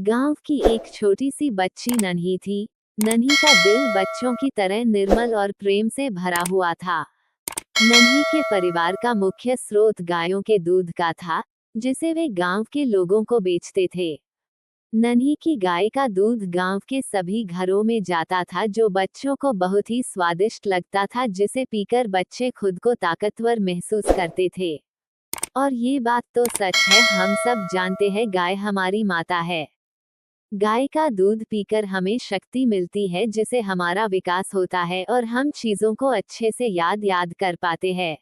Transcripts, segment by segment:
गांव की एक छोटी सी बच्ची नन्ही थी। नन्ही का दिल बच्चों की तरह निर्मल और प्रेम से भरा हुआ था। नन्ही के परिवार का मुख्य स्रोत गायों के दूध का था, जिसे वे गांव के लोगों को बेचते थे। नन्ही की गाय का दूध गांव के सभी घरों में जाता था, जो बच्चों को बहुत ही स्वादिष्ट लगता था, जिसे पीकर बच्चे खुद को ताकतवर महसूस करते थे। और ये बात तो सच है, हम सब जानते हैं, गाय हमारी माता है। गाय का दूध पीकर हमें शक्ति मिलती है, जिससे हमारा विकास होता है और हम चीजों को अच्छे से याद कर पाते हैं।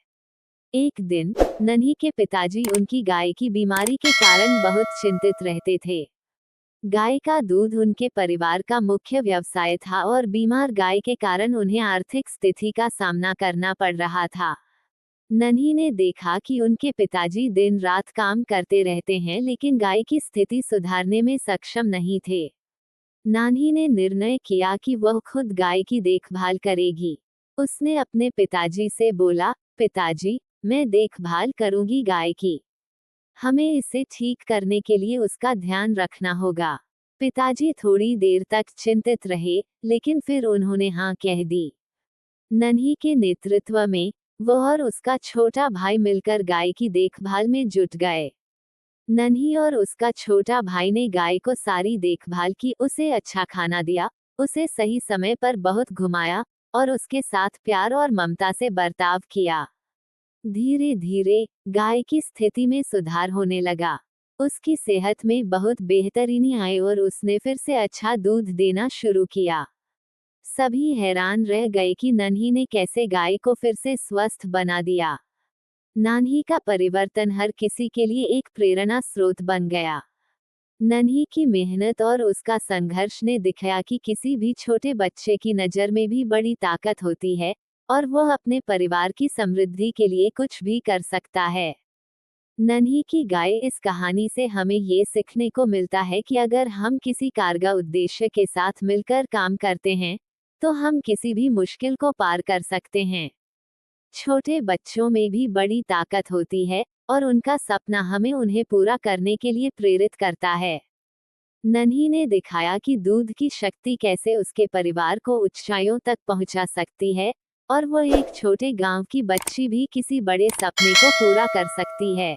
एक दिन नन्ही के पिताजी उनकी गाय की बीमारी के कारण बहुत चिंतित रहते थे। गाय का दूध उनके परिवार का मुख्य व्यवसाय था और बीमार गाय के कारण उन्हें आर्थिक स्थिति का सामना करना पड़ रहा था। नन्ही ने देखा कि उनके पिताजी दिन रात काम करते रहते हैं, लेकिन गाय की स्थिति सुधारने में सक्षम नहीं थे। नानी ने निर्णय किया कि वह खुद गाय की देखभाल करेगी। उसने अपने पिताजी से बोला, पिताजी, मैं देखभाल करूंगी गाय की। हमें इसे ठीक करने के लिए उसका ध्यान रखना होगा। पिताजी थोड़ी देर तक चिंतित रहे, लेकिन फिर उन्होंने हाँ कह दी। नन्ही के नेतृत्व में वह और उसका छोटा भाई मिलकर गाय की देखभाल में जुट गए। नन्ही और उसका छोटा भाई ने गाय को सारी देखभाल की, उसे अच्छा खाना दिया, उसे सही समय पर बहुत घुमाया और उसके साथ प्यार और ममता से बर्ताव किया। धीरे धीरे गाय की स्थिति में सुधार होने लगा। उसकी सेहत में बहुत बेहतरीनी आई और उसने फिर से अच्छा दूध देना शुरू किया। सभी हैरान रह गए कि नन्ही ने कैसे गाय को फिर से स्वस्थ बना दिया। नन्ही का परिवर्तन हर किसी के लिए एक प्रेरणा स्रोत बन गया। नन्ही की मेहनत और उसका संघर्ष ने दिखाया कि किसी भी छोटे बच्चे की नज़र में भी बड़ी ताकत होती है और वह अपने परिवार की समृद्धि के लिए कुछ भी कर सकता है। नन्ही की गाय इस कहानी से हमें ये सीखने को मिलता है कि अगर हम किसी कारगर उद्देश्य के साथ मिलकर काम करते हैं, तो हम किसी भी मुश्किल को पार कर सकते हैं। छोटे बच्चों में भी बड़ी ताकत होती है और उनका सपना हमें उन्हें पूरा करने के लिए प्रेरित करता है। नन्ही ने दिखाया कि दूध की शक्ति कैसे उसके परिवार को ऊंचाइयों तक पहुंचा सकती है और वह एक छोटे गांव की बच्ची भी किसी बड़े सपने को पूरा कर सकती है।